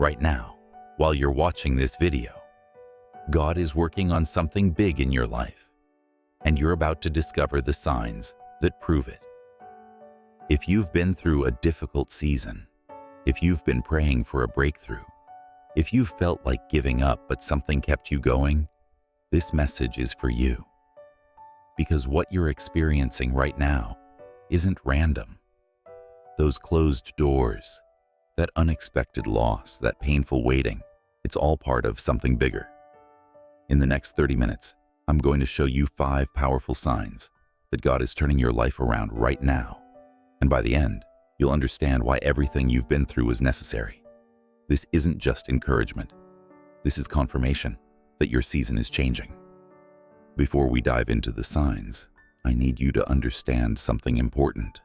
right now, while you're watching this video. God is working on something big in your life, and you're about to discover the signs that prove it. If you've been through a difficult season, if you've been praying for a breakthrough, if you've felt like giving up but something kept you going, this message is for you. Because what you're experiencing right now isn't random. Those closed doors, that unexpected loss, that painful waiting, it's all part of something bigger. In the next 30 minutes, I'm going to show you 5 powerful signs that God is turning your life around right now. And by the end, you'll understand why everything you've been through was necessary. This isn't just encouragement. This is confirmation that your season is changing. Before we dive into the signs, I need you to understand something important.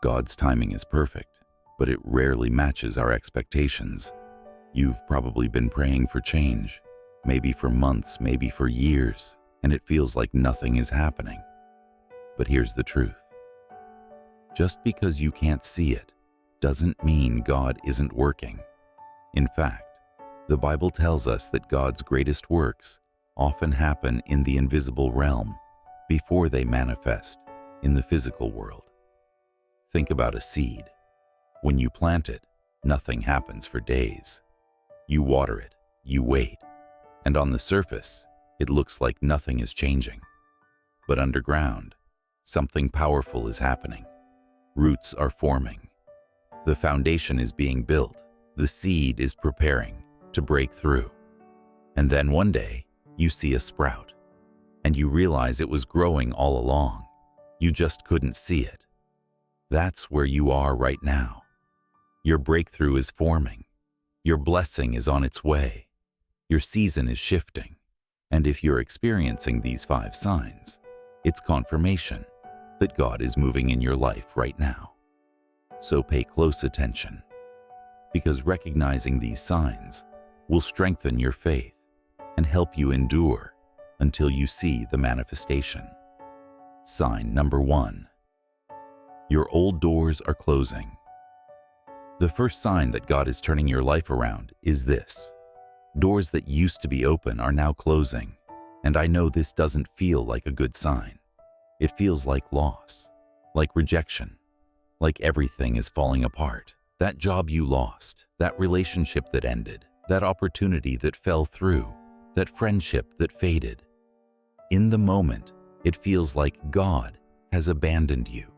God's timing is perfect, but it rarely matches our expectations. You've probably been praying for change, maybe for months, maybe for years, and it feels like nothing is happening. But here's the truth. Just because you can't see it doesn't mean God isn't working. In fact, the Bible tells us that God's greatest works often happen in the invisible realm before they manifest in the physical world. Think about a seed. When you plant it, nothing happens for days. You water it, you wait, and on the surface, it looks like nothing is changing. But underground, something powerful is happening. Roots are forming. The foundation is being built. The seed is preparing to break through. And then one day, you see a sprout, and you realize it was growing all along. You just couldn't see it. That's where you are right now. Your breakthrough is forming. Your blessing is on its way. Your season is shifting. And if you're experiencing these 5 signs, it's confirmation that God is moving in your life right now. So pay close attention, because recognizing these signs will strengthen your faith and help you endure until you see the manifestation. Sign number 1. Your old doors are closing. The first sign that God is turning your life around is this. Doors that used to be open are now closing, and I know this doesn't feel like a good sign. It feels like loss, like rejection, like everything is falling apart. That job you lost, that relationship that ended, that opportunity that fell through, that friendship that faded. In the moment, it feels like God has abandoned you,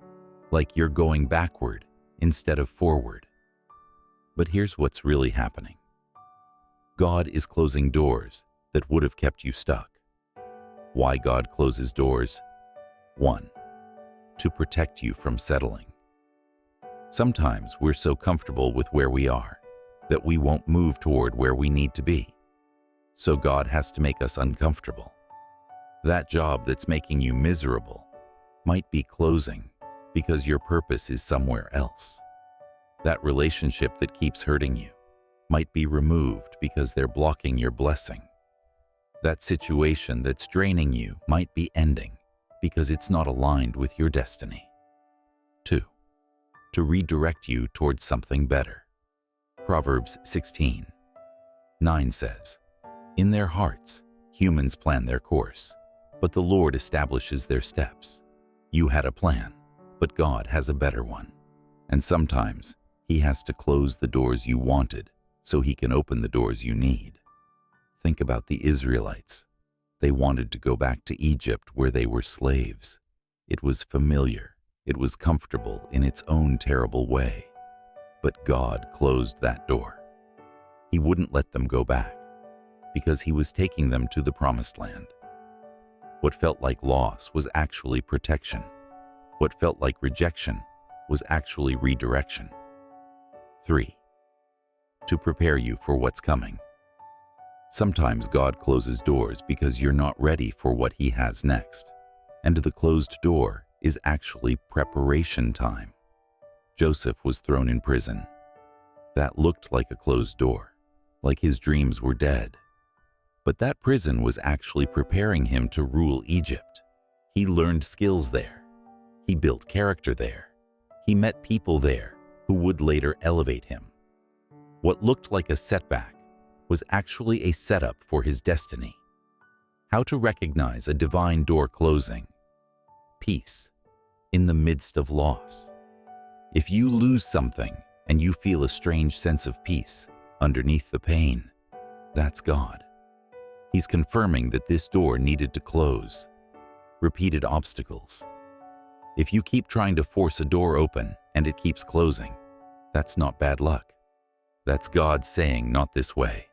like you're going backward instead of forward. But here's what's really happening. God is closing doors that would have kept you stuck. Why God closes doors? 1. To protect you from settling. Sometimes we're so comfortable with where we are that we won't move toward where we need to be. So God has to make us uncomfortable. That job that's making you miserable might be closing because your purpose is somewhere else. That relationship that keeps hurting you might be removed because they're blocking your blessing. That situation that's draining you might be ending because it's not aligned with your destiny. 2. To redirect you towards something better. Proverbs 16:9 says, "In their hearts, humans plan their course, but the Lord establishes their steps." You had a plan, but God has a better one. And sometimes He has to close the doors you wanted so He can open the doors you need. Think about the Israelites. They wanted to go back to Egypt where they were slaves. It was familiar. It was comfortable in its own terrible way. But God closed that door. He wouldn't let them go back because He was taking them to the promised land. What felt like loss was actually protection. What felt like rejection was actually redirection. 3. To prepare you for what's coming. Sometimes God closes doors because you're not ready for what He has next, and the closed door is actually preparation time. Joseph was thrown in prison. That looked like a closed door, like his dreams were dead. But that prison was actually preparing him to rule Egypt. He learned skills there. He built character there. He met people there who would later elevate him. What looked like a setback was actually a setup for his destiny. How to recognize a divine door closing. Peace in the midst of loss. If you lose something and you feel a strange sense of peace underneath the pain, that's God. He's confirming that this door needed to close. Repeated obstacles. If you keep trying to force a door open and it keeps closing, that's not bad luck. That's God saying, not this way.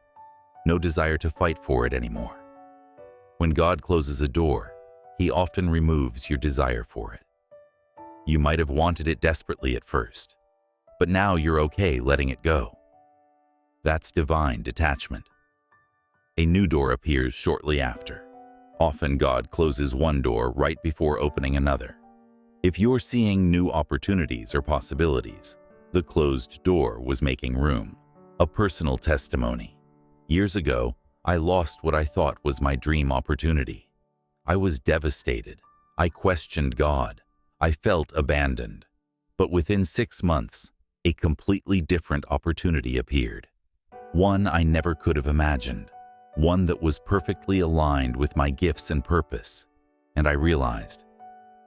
No desire to fight for it anymore. When God closes a door, He often removes your desire for it. You might have wanted it desperately at first, but now you're okay letting it go. That's divine detachment. A new door appears shortly after. Often God closes one door right before opening another. If you're seeing new opportunities or possibilities, the closed door was making room. A personal testimony. Years ago, I lost what I thought was my dream opportunity. I was devastated. I questioned God. I felt abandoned. But within 6 months, a completely different opportunity appeared. One I never could have imagined. One that was perfectly aligned with my gifts and purpose. And I realized,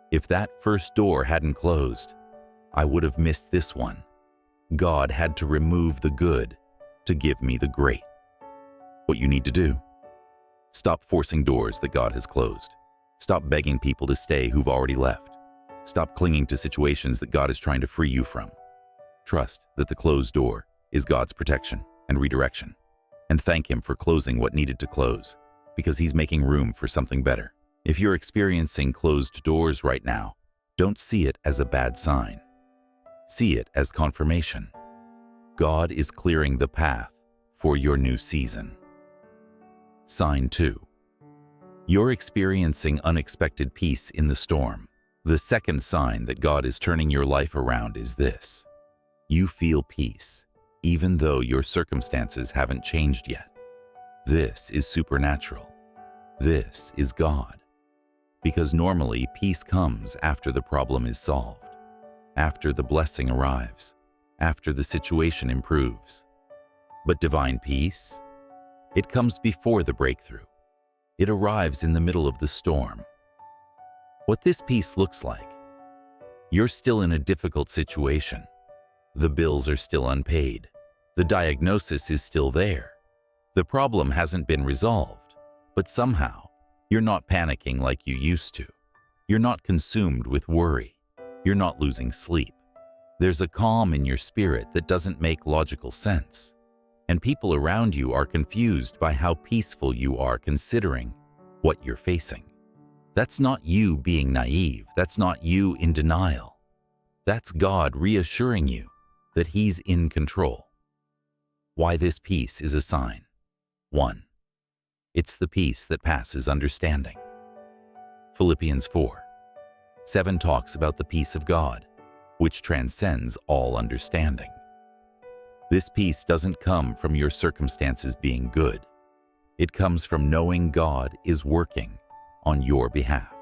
if that first door hadn't closed, I would have missed this one. God had to remove the good to give me the great. What you need to do? Stop forcing doors that God has closed. Stop begging people to stay who've already left. Stop clinging to situations that God is trying to free you from. Trust that the closed door is God's protection and redirection. And thank Him for closing what needed to close, because He's making room for something better. If you're experiencing closed doors right now, don't see it as a bad sign. See it as confirmation. God is clearing the path for your new season. Sign 2. You're experiencing unexpected peace in the storm. The second sign that God is turning your life around is this. You feel peace, even though your circumstances haven't changed yet. This is supernatural. This is God. Because normally peace comes after the problem is solved, after the blessing arrives, after the situation improves. But divine peace? It comes before the breakthrough. It arrives in the middle of the storm. What this peace looks like. You're still in a difficult situation. The bills are still unpaid. The diagnosis is still there. The problem hasn't been resolved, but somehow, you're not panicking like you used to. You're not consumed with worry. You're not losing sleep. There's a calm in your spirit that doesn't make logical sense. And people around you are confused by how peaceful you are considering what you're facing. That's not you being naive. That's not you in denial. That's God reassuring you that He's in control. Why this peace is a sign. 1. It's the peace that passes understanding. Philippians 4:7 talks about the peace of God, which transcends all understanding. This peace doesn't come from your circumstances being good. It comes from knowing God is working on your behalf.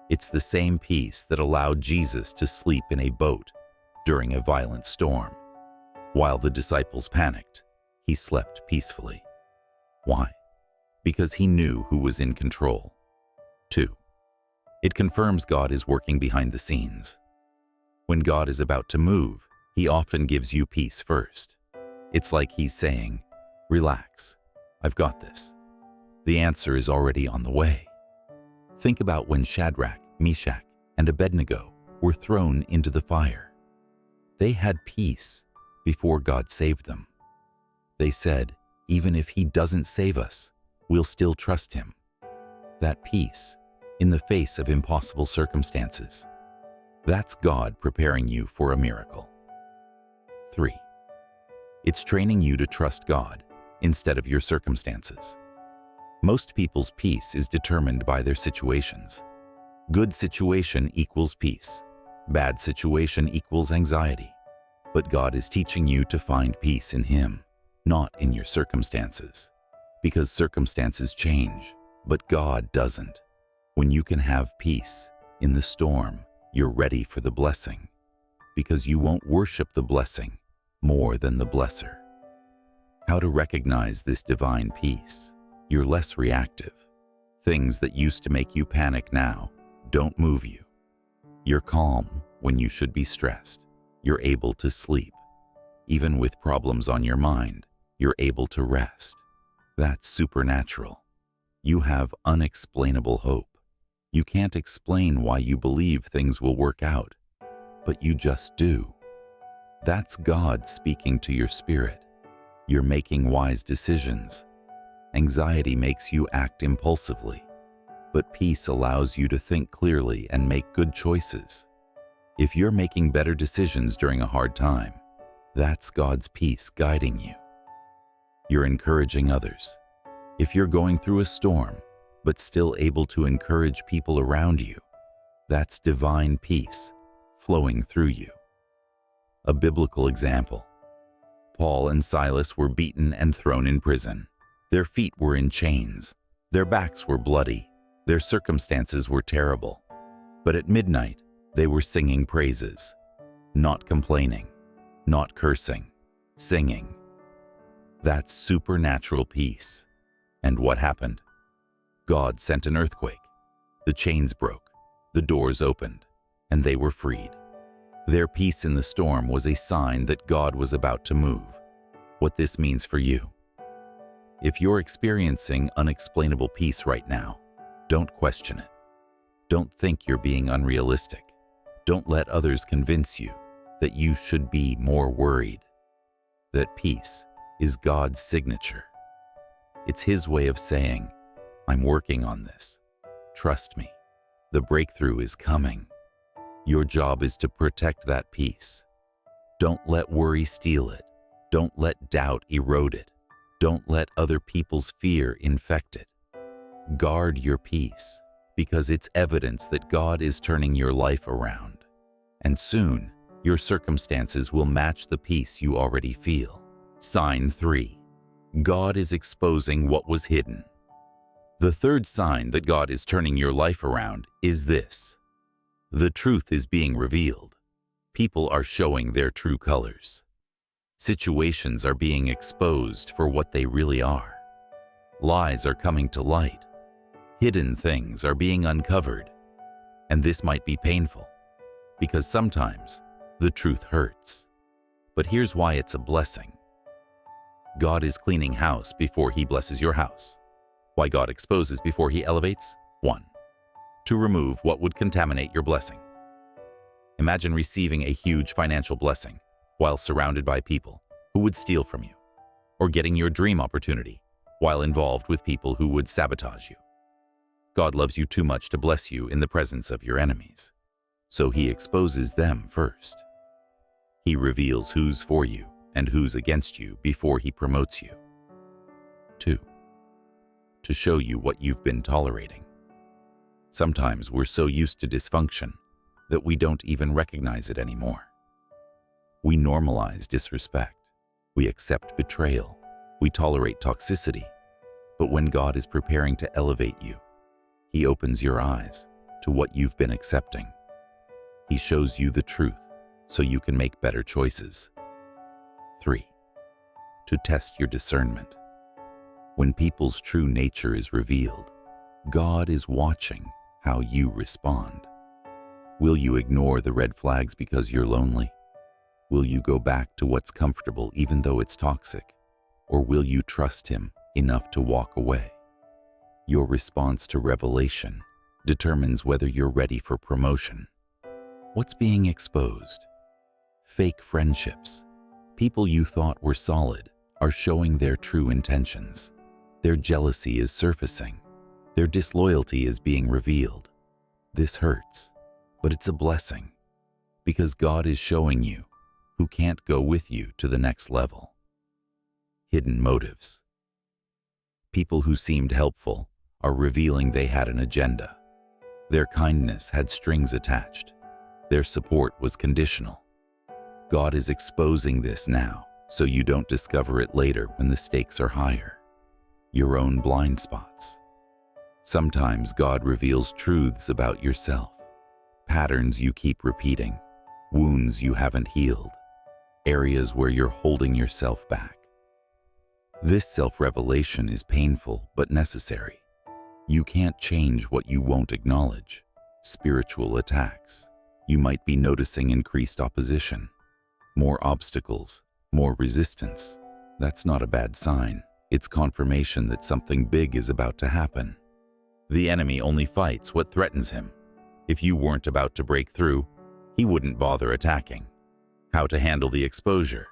It's the same peace that allowed Jesus to sleep in a boat during a violent storm. While the disciples panicked, He slept peacefully. Why? Because He knew who was in control. 2. It confirms God is working behind the scenes. When God is about to move, He often gives you peace first. It's like He's saying, relax, I've got this. The answer is already on the way. Think about when Shadrach, Meshach, and Abednego were thrown into the fire. They had peace before God saved them. They said, even if He doesn't save us, we'll still trust Him. That peace in the face of impossible circumstances. That's God preparing you for a miracle. 3. It's training you to trust God instead of your circumstances. Most people's peace is determined by their situations. Good situation equals peace. Bad situation equals anxiety. But God is teaching you to find peace in Him, not in your circumstances. Because circumstances change, but God doesn't. When you can have peace in the storm, you're ready for the blessing. Because you won't worship the blessing, more than the blesser. How to recognize this divine peace? You're less reactive. Things that used to make you panic now don't move you. You're calm when you should be stressed. You're able to sleep. Even with problems on your mind, you're able to rest. That's supernatural. You have unexplainable hope. You can't explain why you believe things will work out, but you just do. That's God speaking to your spirit. You're making wise decisions. Anxiety makes you act impulsively, but peace allows you to think clearly and make good choices. If you're making better decisions during a hard time, that's God's peace guiding you. You're encouraging others. If you're going through a storm, but still able to encourage people around you, that's divine peace flowing through you. A biblical example. Paul and Silas were beaten and thrown in prison. Their feet were in chains. Their backs were bloody. Their circumstances were terrible. But at midnight, they were singing praises, not complaining, not cursing, singing. That's supernatural peace. And what happened? God sent an earthquake. The chains broke, the doors opened, and they were freed. Their peace in the storm was a sign that God was about to move. What this means for you. If you're experiencing unexplainable peace right now, don't question it. Don't think you're being unrealistic. Don't let others convince you that you should be more worried. That peace is God's signature. It's His way of saying, I'm working on this. Trust me, the breakthrough is coming. Your job is to protect that peace. Don't let worry steal it. Don't let doubt erode it. Don't let other people's fear infect it. Guard your peace, because it's evidence that God is turning your life around. And soon, your circumstances will match the peace you already feel. Sign 3. God is exposing what was hidden. The third sign that God is turning your life around is this. The truth is being revealed. People are showing their true colors. Situations are being exposed for what they really are. Lies are coming to light. Hidden things are being uncovered. And this might be painful, because sometimes the truth hurts. But here's why it's a blessing. God is cleaning house before He blesses your house. Why God exposes before He elevates? 1. To remove what would contaminate your blessing. Imagine receiving a huge financial blessing while surrounded by people who would steal from you, or getting your dream opportunity while involved with people who would sabotage you. God loves you too much to bless you in the presence of your enemies, so He exposes them first. He reveals who's for you and who's against you before He promotes you. 2. To show you what you've been tolerating. Sometimes we're so used to dysfunction that we don't even recognize it anymore. We normalize disrespect. We accept betrayal. We tolerate toxicity. But when God is preparing to elevate you, He opens your eyes to what you've been accepting. He shows you the truth so you can make better choices. 3. To test your discernment. When people's true nature is revealed, God is watching how you respond. Will you ignore the red flags because you're lonely? Will you go back to what's comfortable even though it's toxic? Or will you trust Him enough to walk away? Your response to revelation determines whether you're ready for promotion. What's being exposed? Fake friendships. People you thought were solid are showing their true intentions. Their jealousy is surfacing. Their disloyalty is being revealed. This hurts, but it's a blessing, because God is showing you who can't go with you to the next level. Hidden motives. People who seemed helpful are revealing they had an agenda. Their kindness had strings attached. Their support was conditional. God is exposing this now so you don't discover it later when the stakes are higher. Your own blind spots. Sometimes God reveals truths about yourself, patterns you keep repeating, wounds you haven't healed, areas where you're holding yourself back. This self-revelation is painful but necessary. You can't change what you won't acknowledge. Spiritual attacks. You might be noticing increased opposition, more obstacles, more resistance. That's not a bad sign. It's confirmation that something big is about to happen. The enemy only fights what threatens him. If you weren't about to break through, he wouldn't bother attacking. How to handle the exposure.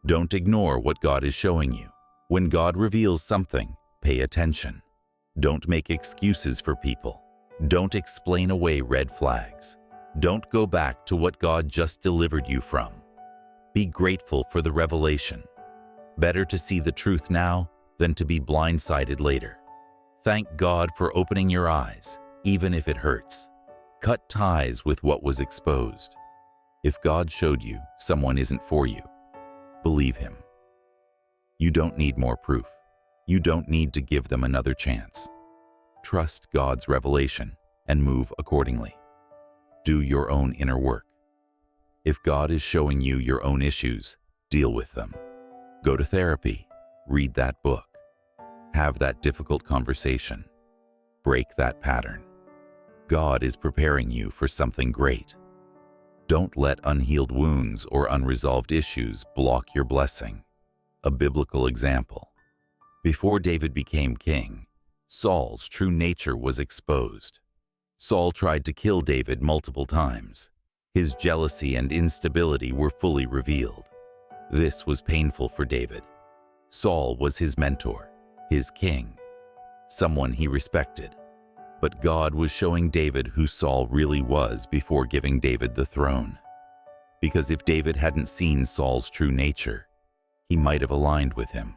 Don't ignore what God is showing you. When God reveals something, pay attention. Don't make excuses for people. Don't explain away red flags. Don't go back to what God just delivered you from. Be grateful for the revelation. Better to see the truth now than to be blindsided later. Thank God for opening your eyes, even if it hurts. Cut ties with what was exposed. If God showed you someone isn't for you, believe him. You don't need more proof. You don't need to give them another chance. Trust God's revelation and move accordingly. Do your own inner work. If God is showing you your own issues, deal with them. Go to therapy, read that book, have that difficult conversation, break that pattern. God is preparing you for something great. Don't let unhealed wounds or unresolved issues block your blessing. A biblical example. Before David became king, Saul's true nature was exposed. Saul tried to kill David multiple times. His jealousy and instability were fully revealed. This was painful for David. Saul was his mentor, his king, someone he respected. But God was showing David who Saul really was before giving David the throne. Because if David hadn't seen Saul's true nature, he might have aligned with him,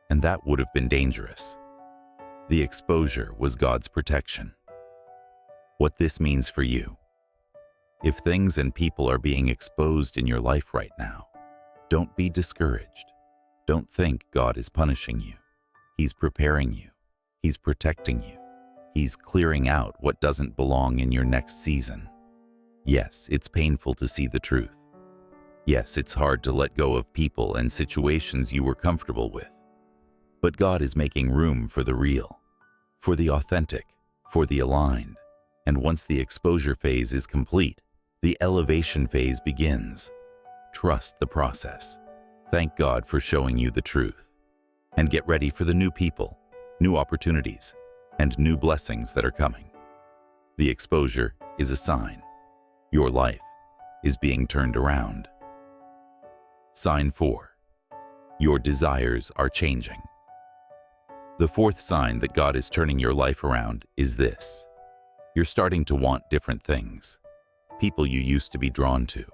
and that would have been dangerous. The exposure was God's protection. What this means for you. If things and people are being exposed in your life right now, don't be discouraged. Don't think God is punishing you. He's preparing you. He's protecting you. He's clearing out what doesn't belong in your next season. Yes, it's painful to see the truth. Yes, it's hard to let go of people and situations you were comfortable with. But God is making room for the real, for the authentic, for the aligned. And once the exposure phase is complete, the elevation phase begins. Trust the process. Thank God for showing you the truth. And get ready for the new people, new opportunities, and new blessings that are coming. The exposure is a sign. Your life is being turned around. Sign 4. Your desires are changing. The fourth sign that God is turning your life around is this. You're starting to want different things. People you used to be drawn to.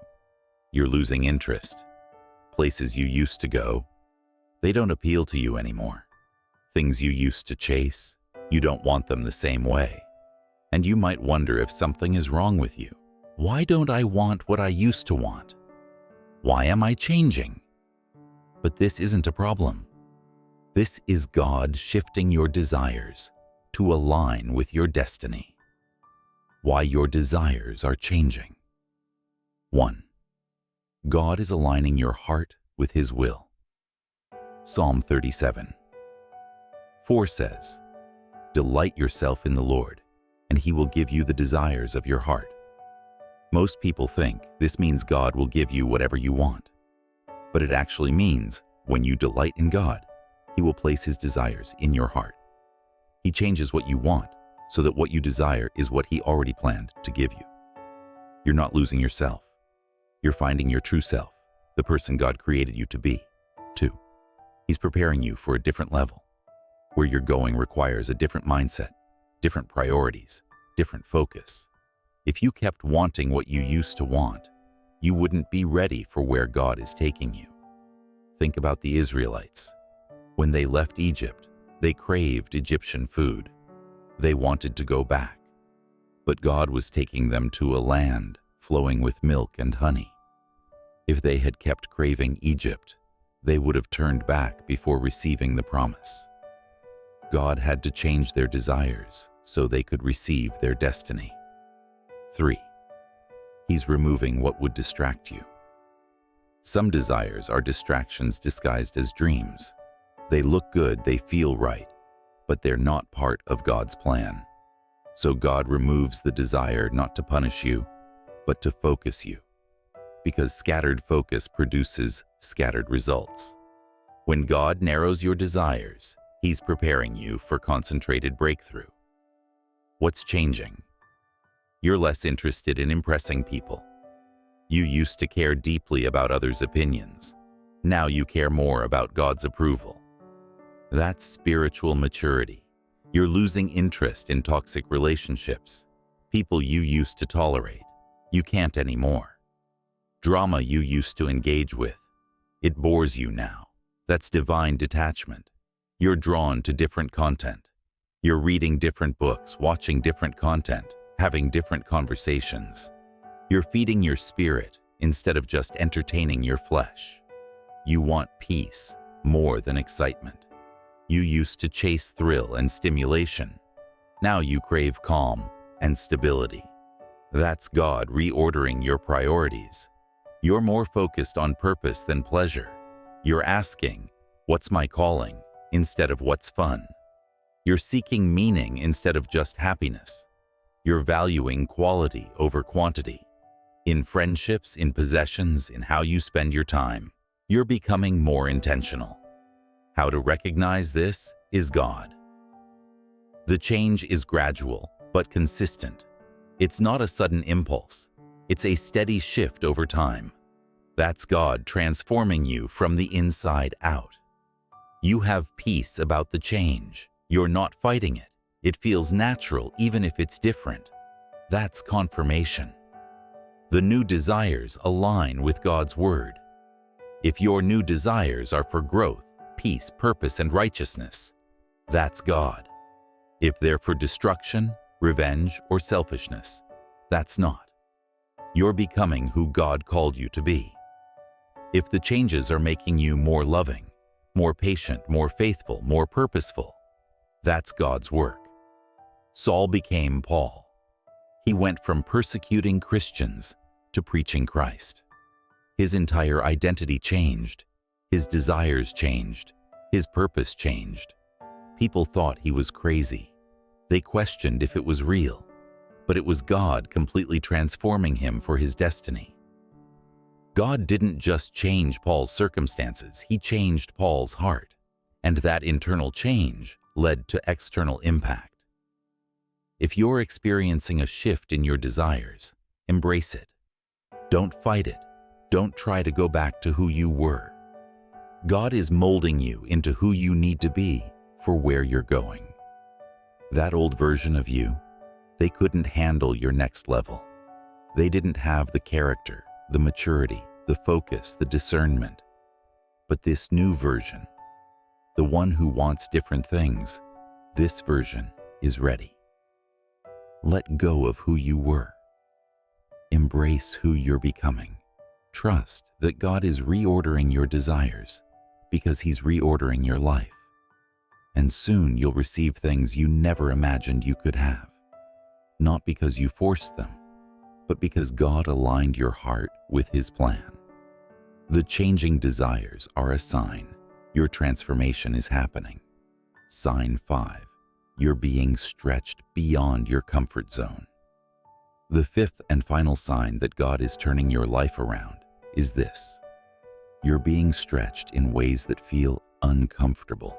You're losing interest. Places you used to go, they don't appeal to you anymore. Things you used to chase, you don't want them the same way. And you might wonder if something is wrong with you. Why don't I want what I used to want? Why am I changing? But this isn't a problem. This is God shifting your desires to align with your destiny. Why your desires are changing. 1. God is aligning your heart with His will. Psalm 37. 4 says, "Delight yourself in the Lord, and He will give you the desires of your heart." Most people think this means God will give you whatever you want. But it actually means when you delight in God, He will place His desires in your heart. He changes what you want so that what you desire is what He already planned to give you. You're not losing yourself. You're finding your true self, the person God created you to be. 2. He's preparing you for a different level. Where you're going requires a different mindset, different priorities, different focus. If you kept wanting what you used to want, you wouldn't be ready for where God is taking you. Think about the Israelites. When they left Egypt, they craved Egyptian food. They wanted to go back. But God was taking them to a land flowing with milk and honey. If they had kept craving Egypt, they would have turned back before receiving the promise. God had to change their desires so they could receive their destiny. 3. He's removing what would distract you. Some desires are distractions disguised as dreams. They look good, they feel right, but they're not part of God's plan. So God removes the desire not to punish you, but to focus you. Because scattered focus produces scattered results. When God narrows your desires, He's preparing you for concentrated breakthrough. What's changing? You're less interested in impressing people. You used to care deeply about others' opinions. Now you care more about God's approval. That's spiritual maturity. You're losing interest in toxic relationships. People you used to tolerate, you can't anymore. Drama you used to engage with, it bores you now. That's divine detachment. You're drawn to different content. You're reading different books, watching different content, having different conversations. You're feeding your spirit instead of just entertaining your flesh. You want peace more than excitement. You used to chase thrill and stimulation. Now you crave calm and stability. That's God reordering your priorities. You're more focused on purpose than pleasure. You're asking, "What's my calling?" instead of "What's fun?" You're seeking meaning instead of just happiness. You're valuing quality over quantity. In friendships, in possessions, in how you spend your time, you're becoming more intentional. How to recognize this is God. The change is gradual, but consistent. It's not a sudden impulse. It's a steady shift over time. That's God transforming you from the inside out. You have peace about the change. You're not fighting it. It feels natural even if it's different. That's confirmation. The new desires align with God's word. If your new desires are for growth, peace, purpose, and righteousness, that's God. If they're for destruction, revenge, or selfishness, that's not. You're becoming who God called you to be. If the changes are making you more loving, more patient, more faithful, more purposeful, that's God's work. Saul became Paul. He went from persecuting Christians to preaching Christ. His entire identity changed. His desires changed. His purpose changed. People thought he was crazy. They questioned if it was real, but it was God completely transforming him for his destiny. God didn't just change Paul's circumstances, He changed Paul's heart, and that internal change led to external impact. If you're experiencing a shift in your desires, embrace it. Don't fight it. Don't try to go back to who you were. God is molding you into who you need to be for where you're going. That old version of you, they couldn't handle your next level. They didn't have the character, the maturity, the focus, the discernment. But this new version, the one who wants different things, this version is ready. Let go of who you were. Embrace who you're becoming. Trust that God is reordering your desires because He's reordering your life. And soon you'll receive things you never imagined you could have. Not because you forced them, but because God aligned your heart with His plan. The changing desires are a sign your transformation is happening. Sign 5. You're being stretched beyond your comfort zone. The fifth and final sign that God is turning your life around is this. You're being stretched in ways that feel uncomfortable.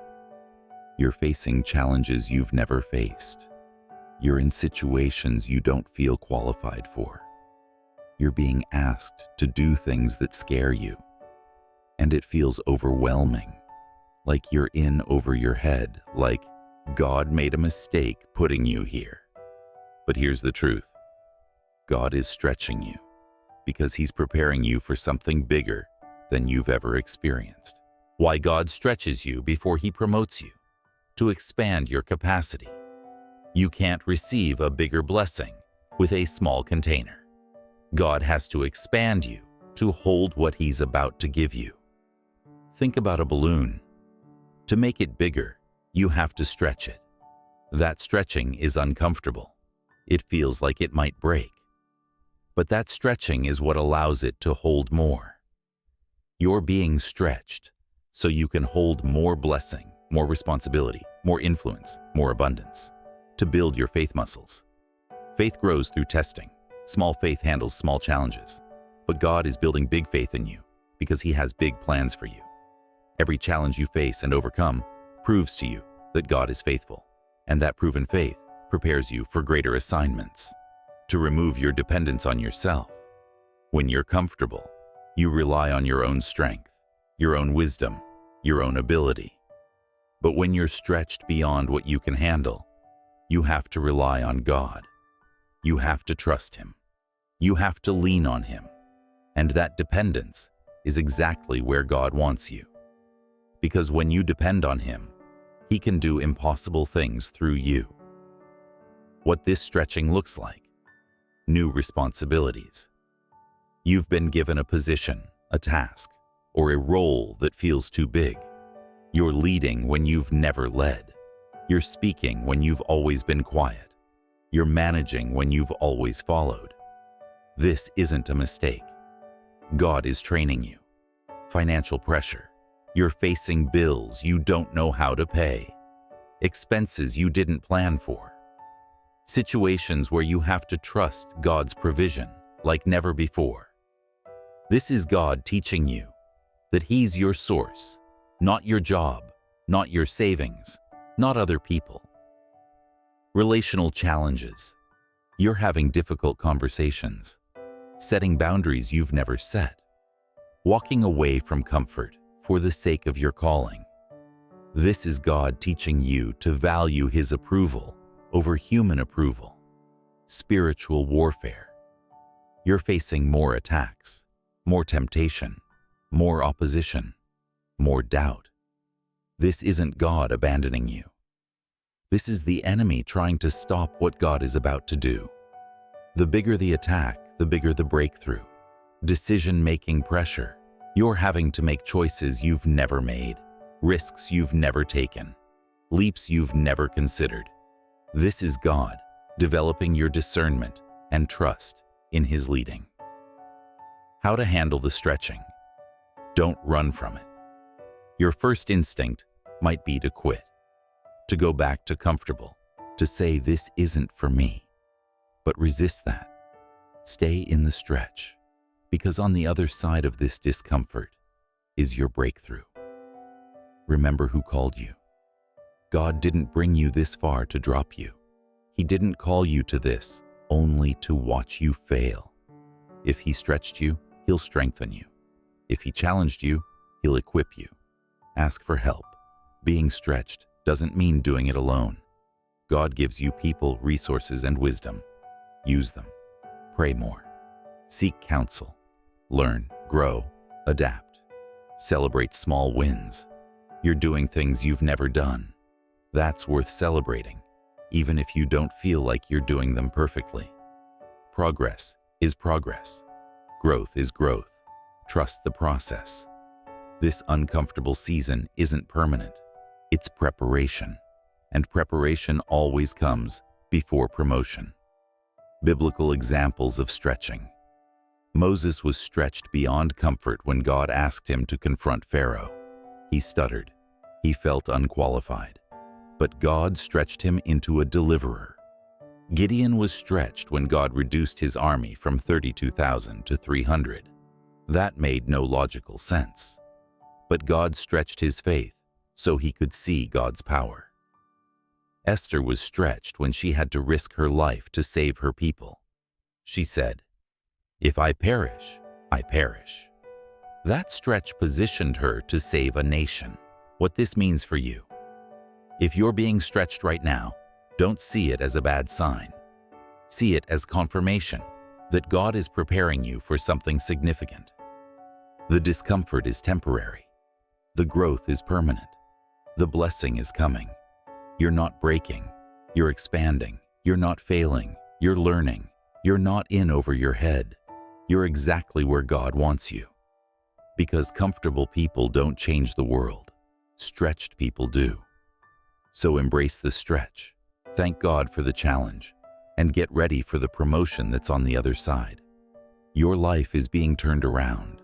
You're facing challenges you've never faced. You're in situations you don't feel qualified for. You're being asked to do things that scare you. And it feels overwhelming, like you're in over your head, like God made a mistake putting you here. But here's the truth. God is stretching you because He's preparing you for something bigger than you've ever experienced. Why God stretches you before He promotes you? To expand your capacity. You can't receive a bigger blessing with a small container. God has to expand you to hold what He's about to give you. Think about a balloon. To make it bigger, you have to stretch it. That stretching is uncomfortable. It feels like it might break. But that stretching is what allows it to hold more. You're being stretched so you can hold more blessing, more responsibility, more influence, more abundance, to build your faith muscles. Faith grows through testing. Small faith handles small challenges. But God is building big faith in you because He has big plans for you. Every challenge you face and overcome proves to you that God is faithful, and that proven faith prepares you for greater assignments. To remove your dependence on yourself. When you're comfortable, you rely on your own strength, your own wisdom, your own ability. But when you're stretched beyond what you can handle, you have to rely on God. You have to trust Him. You have to lean on Him. And that dependence is exactly where God wants you. Because when you depend on Him, He can do impossible things through you. What this stretching looks like: new responsibilities. You've been given a position, a task, or a role that feels too big. You're leading when you've never led. You're speaking when you've always been quiet. You're managing when you've always followed. This isn't a mistake. God is training you. Financial pressure. You're facing bills you don't know how to pay. Expenses you didn't plan for. Situations where you have to trust God's provision like never before. This is God teaching you that He's your source, not your job, not your savings, not other people. Relational challenges. You're having difficult conversations, setting boundaries you've never set, walking away from comfort for the sake of your calling. This is God teaching you to value His approval over human approval. Spiritual warfare. You're facing more attacks, more temptation, more opposition, more doubt. This isn't God abandoning you. This is the enemy trying to stop what God is about to do. The bigger the attack, the bigger the breakthrough. Decision-making pressure. You're having to make choices you've never made, risks you've never taken, leaps you've never considered. This is God developing your discernment and trust in His leading. How to handle the stretching. Don't run from it. Your first instinct might be to quit, to go back to comfortable, to say this isn't for me. But resist that. Stay in the stretch, because on the other side of this discomfort is your breakthrough. Remember who called you. God didn't bring you this far to drop you. He didn't call you to this only to watch you fail. If He stretched you, He'll strengthen you. If He challenged you, He'll equip you. Ask for help. Being stretched doesn't mean doing it alone. God gives you people, resources, and wisdom. Use them. Pray more. Seek counsel. Learn, grow, adapt. Celebrate small wins. You're doing things you've never done. That's worth celebrating, even if you don't feel like you're doing them perfectly. Progress is progress. Growth is growth. Trust the process. This uncomfortable season isn't permanent. It's preparation, and preparation always comes before promotion. Biblical examples of stretching. Moses was stretched beyond comfort when God asked him to confront Pharaoh. He stuttered. He felt unqualified. But God stretched him into a deliverer. Gideon was stretched when God reduced his army from 32,000 to 300. That made no logical sense. But God stretched his faith so he could see God's power. Esther was stretched when she had to risk her life to save her people. She said, "If I perish, I perish." That stretch positioned her to save a nation. What this means for you. If you're being stretched right now, don't see it as a bad sign. See it as confirmation that God is preparing you for something significant. The discomfort is temporary. The growth is permanent. The blessing is coming. You're not breaking. You're expanding. You're not failing. You're learning. You're not in over your head. You're exactly where God wants you. Because comfortable people don't change the world. Stretched people do. So embrace the stretch, thank God for the challenge, and get ready for the promotion that's on the other side. Your life is being turned around.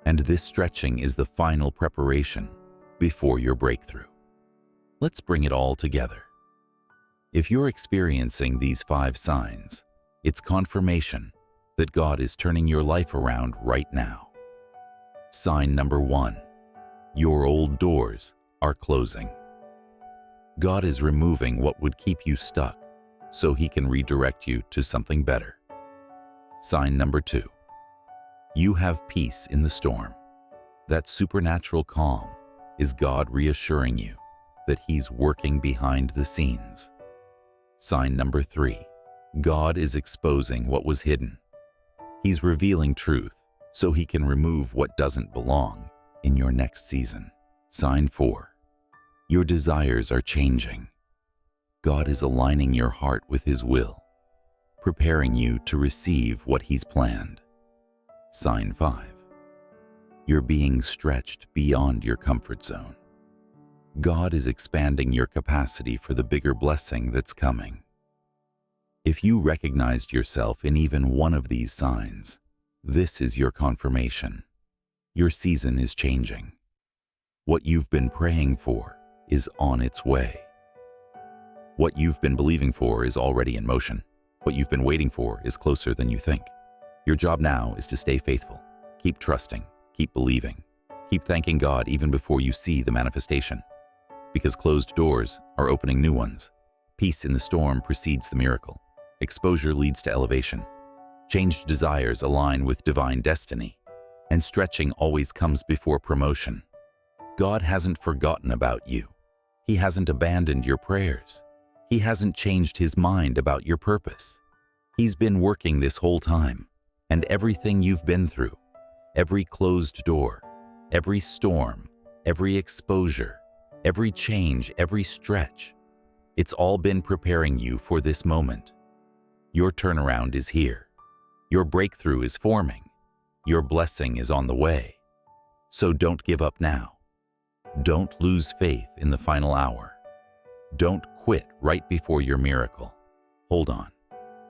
And this stretching is the final preparation before your breakthrough. Let's bring it all together. If you're experiencing these 5 signs, it's confirmation that God is turning your life around right now. Sign number 1. Your old doors are closing. God is removing what would keep you stuck so He can redirect you to something better. Sign number 2. You have peace in the storm. That supernatural calm is God reassuring you that He's working behind the scenes. Sign number 3. God is exposing what was hidden. He's revealing truth so He can remove what doesn't belong in your next season. Sign 4. Your desires are changing. God is aligning your heart with His will, preparing you to receive what He's planned. Sign 5. You're being stretched beyond your comfort zone. God is expanding your capacity for the bigger blessing that's coming. If you recognized yourself in even one of these signs, this is your confirmation. Your season is changing. What you've been praying for is on its way. What you've been believing for is already in motion. What you've been waiting for is closer than you think. Your job now is to stay faithful. Keep trusting, keep believing, keep thanking God even before you see the manifestation. Because closed doors are opening new ones. Peace in the storm precedes the miracle. Exposure leads to elevation. Changed desires align with divine destiny. And stretching always comes before promotion. God hasn't forgotten about you. He hasn't abandoned your prayers. He hasn't changed His mind about your purpose. He's been working this whole time. And everything you've been through, every closed door, every storm, every exposure, every change, every stretch, it's all been preparing you for this moment. Your turnaround is here. Your breakthrough is forming. Your blessing is on the way. So don't give up now. Don't lose faith in the final hour. Don't quit right before your miracle. Hold on.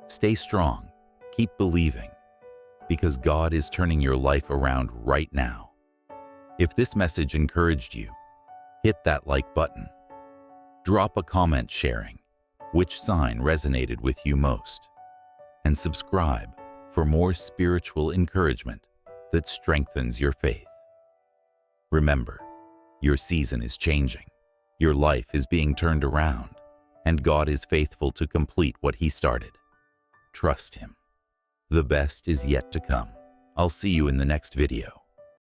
Stay strong. Keep believing. Because God is turning your life around right now. If this message encouraged you, hit that like button. Drop a comment sharing which sign resonated with you most. And subscribe for more spiritual encouragement that strengthens your faith. Remember, your season is changing. Your life is being turned around, and God is faithful to complete what He started. Trust Him. The best is yet to come. I'll see you in the next video.